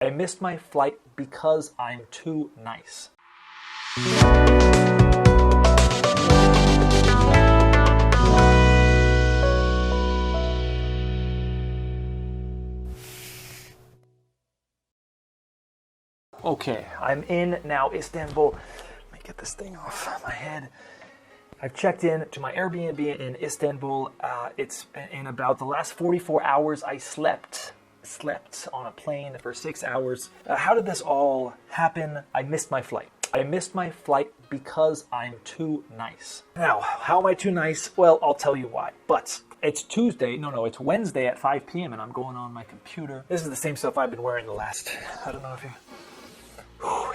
I missed my flight because I'm too nice. Okay, I'm in now Istanbul. Let me get this thing off my head. I've checked in to my Airbnb in Istanbul. It's in about the last 44 hours I slept on a plane for 6 hours. How did this all happen? I missed my flight. I missed my flight because I'm too nice. Now, how am I too nice? Well, I'll tell you why. But it's Tuesday. No, it's Wednesday at 5 p.m. and I'm going on my computer. This is the same stuff I've been wearing the last, I don't know if you...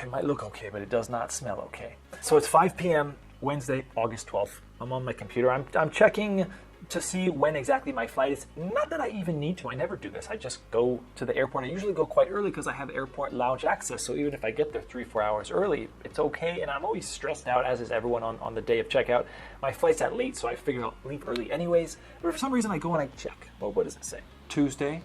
It might look okay, but it does not smell okay. So it's 5 p.m. Wednesday, August 12th. I'm on my computer. I'm checking to see when exactly my flight is. Not that I even need to. I never do this. I just go to the airport. I usually go quite early because I have airport lounge access. So even if I get there 3-4 hours early, it's okay. And I'm always stressed out, as is everyone on the day of checkout. My flight's at late, so I figure I'll leave early anyways. But for some reason, I go and I check. Well, what does it say? Tuesday,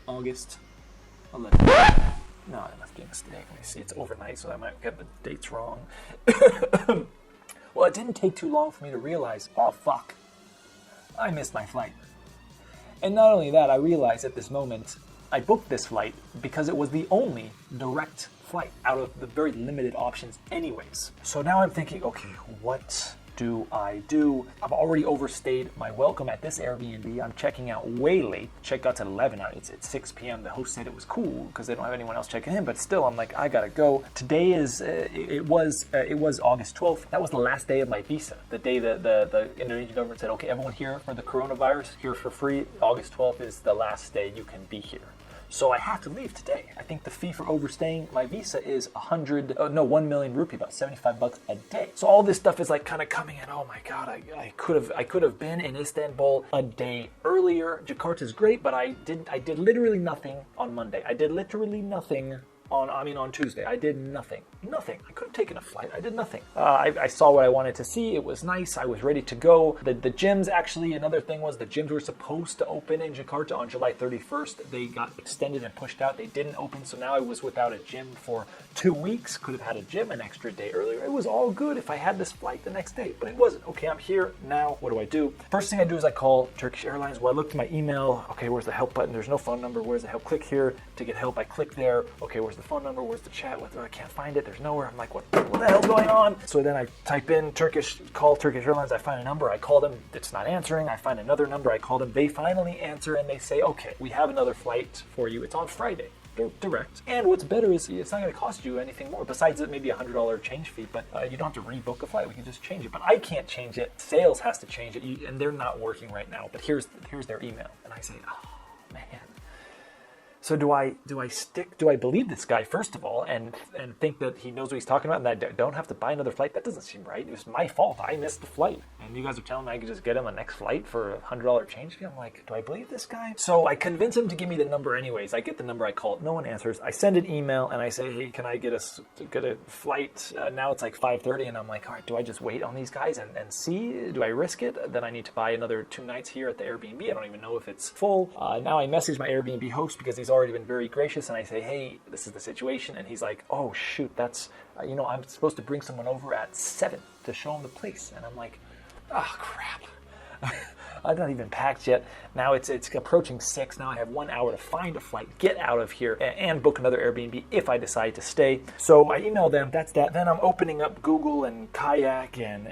August 11th. No, I must be a mistake. Let me see. It's overnight, so I might get the dates wrong. Well, it didn't take too long for me to realize, oh, fuck, I missed my flight. And not only that, I realized at this moment, I booked this flight because it was the only direct flight out of the very limited options anyways. So now I'm thinking, okay, what do I do? I've already overstayed my welcome at this Airbnb. I'm checking out way late. Checkout's at 11. It's at 6 p.m. The host said it was cool because they don't have anyone else checking in, but still, I'm like, I gotta go. Today is, it was August 12th. That was the last day of my visa. The day that the Indonesian government said, okay, everyone here for the coronavirus, here for free. August 12th is the last day you can be here. So I have to leave today. I think the fee for overstaying my visa is 1 million rupee, about $75 a day. So all this stuff is like kind of coming in. Oh my God, I could have been in Istanbul a day earlier. Jakarta is great, but I did literally nothing on Monday. I did literally nothing on Tuesday. I did nothing. I could have taken a flight. I did nothing. I saw what I wanted to see. It was nice. I was ready to go. The gyms, actually, another thing was the gyms were supposed to open in Jakarta on July 31st. They got extended and pushed out. They didn't open, so now I was without a gym for 2 weeks. Could have had a gym an extra day earlier. It was all good if I had this flight the next day, but it wasn't. Okay, I'm here now. What do? First thing I do is I call Turkish Airlines. Well, I looked at my email. Okay, where's the help button? There's no phone number. Where's the help? Click here to get help. I click there. Okay, where's the phone number? Where's the chat? I can't find it. There's nowhere. I'm like, what the hell's going on? So then I type in call Turkish Airlines. I find a number. I call them. It's not answering. I find another number. I call them. They finally answer and they say, okay, we have another flight for you. It's on Friday. Direct. And what's better is it's not going to cost you anything more besides maybe $100 change fee, but you don't have to rebook a flight. We can just change it. But I can't change it. Sales has to change it, and they're not working right now. But here's their email, and I say, oh man. So do I believe this guy, first of all, and think that he knows what he's talking about and that I don't have to buy another flight? That doesn't seem right. It was my fault. I missed the flight. And you guys are telling me I could just get him the next flight for $100 change fee? I'm like, do I believe this guy? So I convince him to give me the number anyways. I get the number, I call it, no one answers. I send an email and I say, hey, can I get a flight? Now it's like 5:30 and I'm like, all right, do I just wait on these guys and see? Do I risk it? Then I need to buy another 2 nights here at the Airbnb. I don't even know if it's full. Now I message my Airbnb host because he's already been very gracious, and I say, hey, this is the situation, and he's like, oh shoot, that's I'm supposed to bring someone over at 7 to show him the place, and I'm like, oh crap. I'm not even packed yet. Now it's approaching 6. Now I have 1 hour to find a flight, get out of here, and book another Airbnb if I decide to stay. So I email them. That's that. Then I'm opening up Google and Kayak and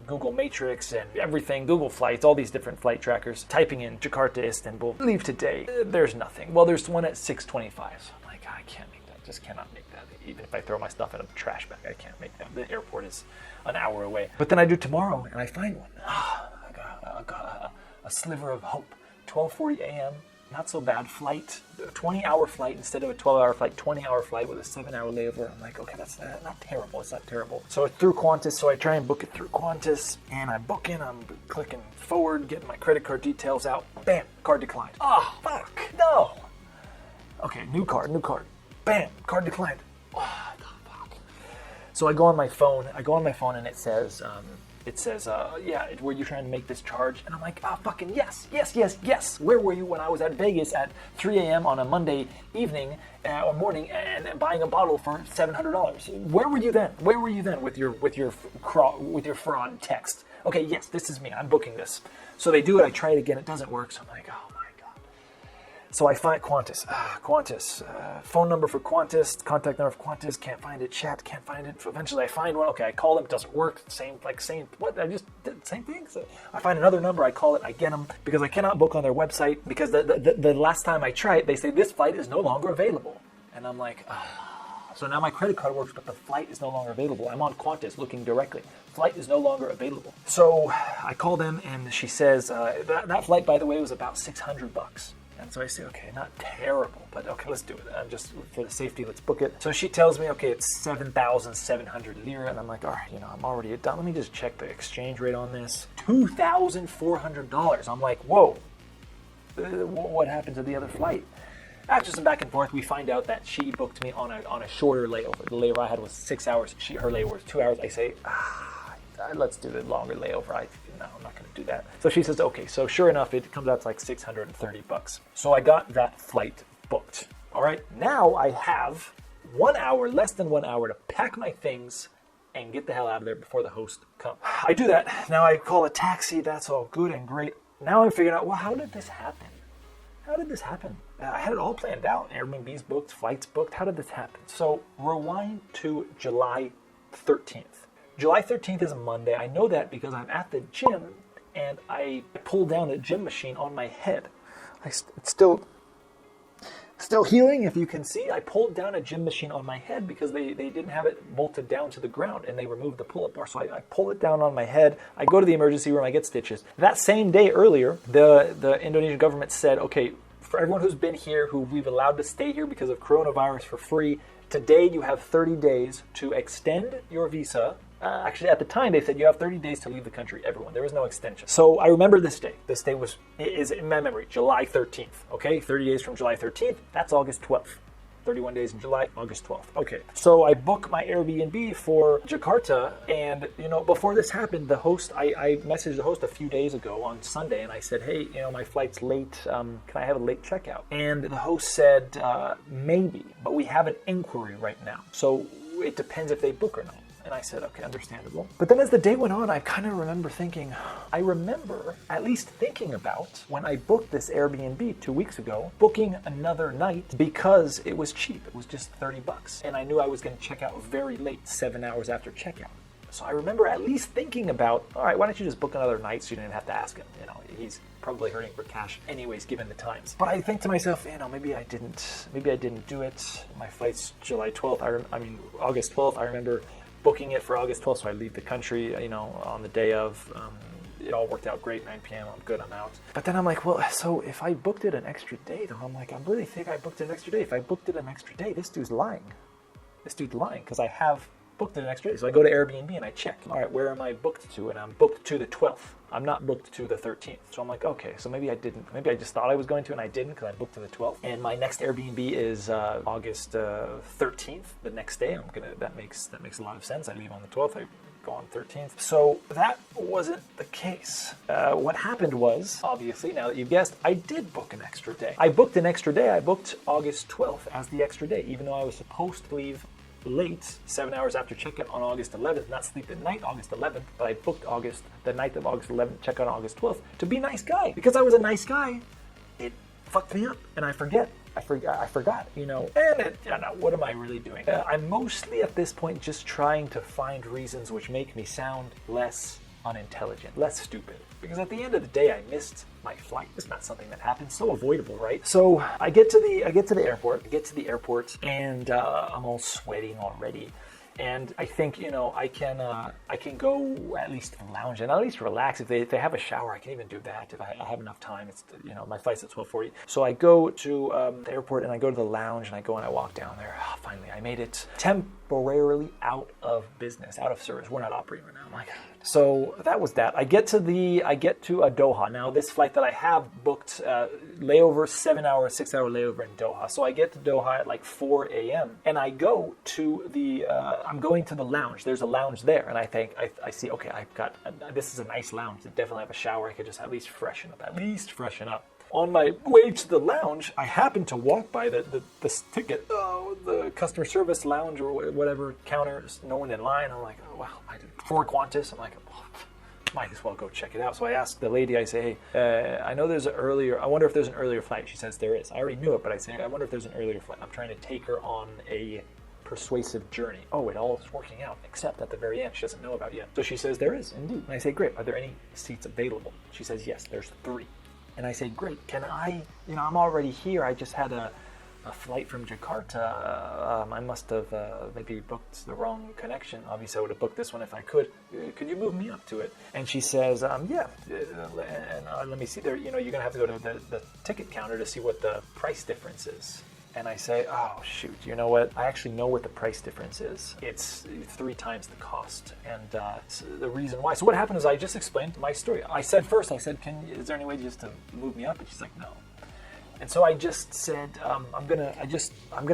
Google Matrix and everything, Google Flights, all these different flight trackers, typing in Jakarta, Istanbul, leave today. There's nothing. Well, there's one at 6:25. So I'm like, I can't make that. Just cannot make that. Even if I throw my stuff in a trash bag, I can't make that. The airport is an hour away. But then I do tomorrow and I find one. I got a sliver of hope. 12:40 a.m. Not so bad flight, 20-hour flight instead of a 12-hour flight, 20-hour flight with a 7-hour layover. I'm like, okay, that's not terrible. It's not terrible. So it's through Qantas, so I try and book it through Qantas, and I book in, I'm clicking forward, getting my credit card details out. Bam, card declined. Oh, fuck, no. Okay, new card. Bam, card declined. Oh, fuck. So I go on my phone and it says, it says, yeah, were you trying to make this charge? And I'm like, oh, fucking yes, yes, yes, yes. Where were you when I was at Vegas at 3 a.m. on a Monday evening or morning and buying a bottle for $700? Where were you then? Where were you then with your fraud text? Okay, yes, this is me. I'm booking this. So they do it. I try it again. It doesn't work. So I'm like, oh my God. So I find Qantas. Phone number for Qantas. Contact number for Qantas. Can't find it. Chat. Can't find it. Eventually I find one. Okay, I call them. It doesn't work. Same. What? I just did the same thing. So I find another number. I call it. I get them because I cannot book on their website because the last time I tried, they say this flight is no longer available. And I'm like, So now my credit card works, but the flight is no longer available. I'm on Qantas looking directly. Flight is no longer available. So I call them, and she says, that flight, by the way, was about $600. And so I say, okay, not terrible, but okay, let's do it. Just for the safety, let's book it. So she tells me, okay, it's 7,700 lira. And I'm like, all right, I'm already done. Let me just check the exchange rate on this. $2,400. I'm like, whoa, what happened to the other flight? After some back and forth, we find out that she booked me on a shorter layover. The layover I had was 6 hours. Her layover was 2 hours. I say, let's do the longer layover. No, I'm not going to do that. So she says, okay. So sure enough, it comes out to like $630. So I got that flight booked. All right. Now I have 1 hour, less than 1 hour to pack my things and get the hell out of there before the host comes. I do that. Now I call a taxi. That's all good and great. Now I'm figuring out, well, how did this happen? How did this happen? I had it all planned out. Airbnb's booked, flights booked. How did this happen? So rewind to July 13th. July 13th is a Monday. I know that because I'm at the gym and I pulled down a gym machine on my head. It's still healing, if you can see. I pulled down a gym machine on my head because they didn't have it bolted down to the ground and they removed the pull-up bar. So I pull it down on my head. I go to the emergency room. I get stitches. That same day earlier, the Indonesian government said, okay, for everyone who's been here, who we've allowed to stay here because of coronavirus for free, today you have 30 days to extend your visa. Actually, at the time, they said you have 30 days to leave the country, everyone. There was no extension. So I remember this day. This day is in my memory, July 13th. Okay, 30 days from July 13th, that's August 12th. 31 days in July, August 12th. Okay, so I book my Airbnb for Jakarta, and before this happened, the host, I messaged the host a few days ago on Sunday, and I said, hey, my flight's late. Can I have a late checkout? And the host said, maybe, but we have an inquiry right now, so it depends if they book or not. And I said, okay, understandable. But then as the day went on, I kind of remember at least thinking about when I booked this Airbnb 2 weeks ago, booking another night because it was cheap. It was just $30. And I knew I was going to check out very late, 7 hours after checkout. So I remember at least thinking about, all right, why don't you just book another night so you didn't have to ask him? He's probably hurting for cash anyways, given the times. But I think to myself, maybe I didn't do it. My flight's July 12th. August 12th. I remember booking it for August 12th, so I leave the country, on the day of. It all worked out great, 9 p.m., I'm good, I'm out. But then I'm like, well, so if I booked it an extra day, though, I'm like, I really think I booked it an extra day. If I booked it an extra day, this dude's lying. Because I have booked it an extra day. So I go to Airbnb and I check, all right, where am I booked to? And I'm booked to the 12th. I'm not booked to the 13th. So I'm like, okay, so maybe I just thought I was going to and I didn't because I booked to the 12th. And my next Airbnb is August 13th, the next day. That makes a lot of sense. I leave on the 12th, I go on 13th. So that wasn't the case. What happened was, obviously, now that you've guessed, I did book an extra day. I booked an extra day. I booked August 12th as the extra day, even though I was supposed to leave late, 7 hours after checkout on August 11th, not sleep at night August 11th, but I booked the night of August 11th, checkout on August 12th to be a nice guy. Because I was a nice guy, it fucked me up, and I forgot, and what am I really doing? I'm mostly at this point just trying to find reasons which make me sound less unintelligent, less stupid. Because at the end of the day, I missed my flight. It's not something that happens. So avoidable, right? So I get to the airport, and I'm all sweating already. And I think, I can go at least lounge and at least relax. If they have a shower, I can even do that if I have enough time. It's, my flight's at 12:40. So I go to the airport and I go to the lounge and I walk down there. Oh, finally, I made it temporarily out of business, out of service. We're not operating right now. I'm like, so that was that. I get to Doha. Now, this flight that I have booked, layover, 6 hour layover in Doha. So I get to Doha at like 4 a.m. and I go to the I'm going to the lounge. There's a lounge there. And I see, okay, this is a nice lounge. They definitely have a shower. I could just at least freshen up. On my way to the lounge, I happened to walk by the the customer service lounge or whatever counter. There's no one in line. I'm like, oh, wow. For Qantas, I'm like, oh, might as well go check it out. So I asked the lady, I say, hey, I know there's I wonder if there's an earlier flight. She says there is. I already knew it, but I say, I wonder if there's an earlier flight. I'm trying to take her on a persuasive journey. Oh, it all is working out, except at the very end, she doesn't know about yet. So she says, there is, indeed. And I say, great. Are there any seats available? She says, yes, there's 3. And I say, great, can I, I'm already here. I just had a flight from Jakarta. I must have maybe booked the wrong connection. Obviously, I would have booked this one if I could. Could you move me up to it? And she says, yeah. And let me see there. You're going to have to go to the ticket counter to see what the price difference is. And I say, oh, shoot, you know what? I actually know what the price difference is. It's 3 times the cost. And the reason why. So what happened is I just explained my story. I said, is there any way just to move me up? And she's like, no. And so I just said, I'm gonna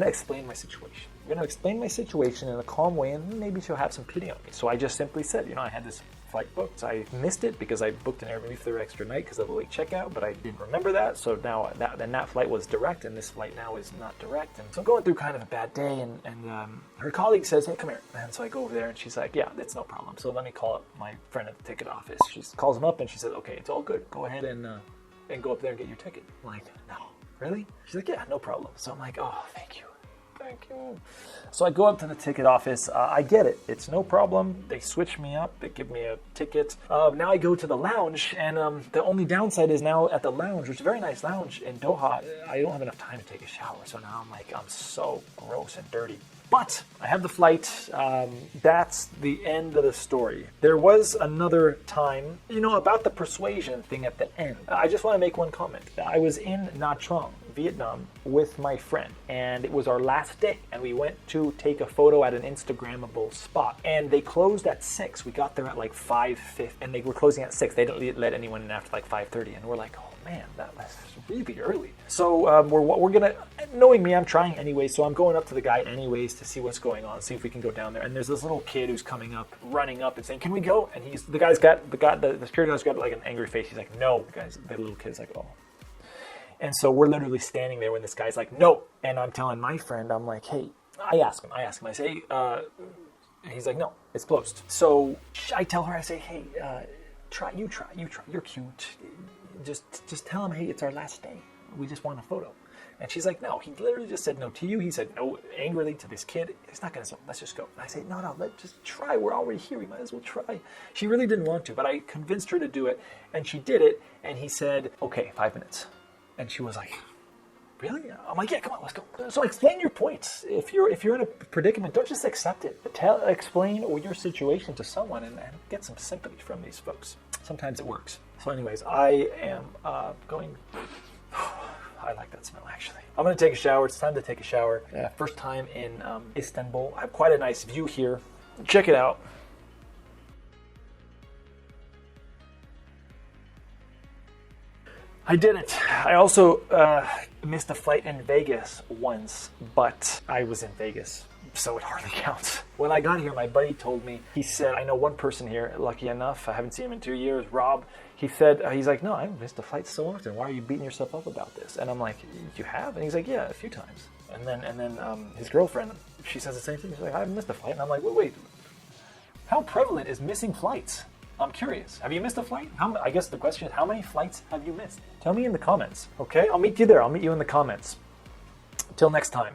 explain my situation. I'm gonna explain my situation in a calm way, and maybe she'll have some pity on me. So I just simply said, I had this flight booked. I missed it because I booked an Airbnb for the extra night because of the late checkout, but I didn't remember that. So now that flight was direct, and this flight now is not direct. And so I'm going through kind of a bad day, and her colleague says, hey, come here. And so I go over there, and she's like, yeah, it's no problem. So let me call up my friend at the ticket office. She calls him up, and she says, okay, it's all good. Go ahead and go up there and get your ticket. I'm like, no, really? She's like, yeah, no problem. So I'm like, oh, thank you. So I go up to the ticket office. I get it. It's no problem. They switch me up. They give me a ticket. Now I go to the lounge, and the only downside is now at the lounge, which is a very nice lounge in Doha, I don't have enough time to take a shower. So now I'm so gross and dirty. But I have the flight. That's the end of the story. There was another time, about the persuasion thing at the end. I just want to make one comment. I was in Nha Trang, Vietnam, with my friend, and it was our last day, and we went to take a photo at an Instagrammable spot, and they closed at 6. We got there at like 5:50, and they were closing at 6. They didn't let anyone in after like 5:30, and we're like, oh man, that was really early. So we're gonna, knowing me, I'm trying anyway, so I'm going up to the guy anyways to see what's going on, see if we can go down there. And there's this little kid who's coming up, running up and saying, can we go? And the security guy's got like an angry face. He's like, no. The little kid's like, oh. And so we're literally standing there when this guy's like, no. And I'm telling my friend, I'm like, hey, I ask him, I say, he's like, no, it's closed. So I tell her, I say, hey, try, you're cute. Just tell him, hey, it's our last day. We just want a photo. And she's like, no, he literally just said no to you. He said no angrily to this kid. It's not going to, let's just go. And I say, no, let's just try. We're already here. We might as well try. She really didn't want to, but I convinced her to do it. And she did it. And he said, okay, 5 minutes. And she was like, really? I'm like, yeah, come on, let's go. So explain your points. If you're in a predicament, don't just accept it. Explain your situation to someone and get some sympathy from these folks. Sometimes it works. So anyways, I am going... I like that smell, actually. I'm going to take a shower. It's time to take a shower. First time in Istanbul. I have quite a nice view here. Check it out. I did it. I also missed a flight in Vegas once, but I was in Vegas, so it hardly counts. When I got here, my buddy told me, he said, I know one person here, lucky enough, I haven't seen him in 2 years, Rob. He said, he's like, no, I've missed a flight so often. Why are you beating yourself up about this? And I'm like, you have? And he's like, yeah, a few times. And then his girlfriend, she says the same thing. She's like, I haven't missed a flight. And I'm like, wait, how prevalent is missing flights? I'm curious. Have you missed a flight? I guess the question is, how many flights have you missed? Tell me in the comments, okay? I'll meet you there. I'll meet you in the comments. Till next time.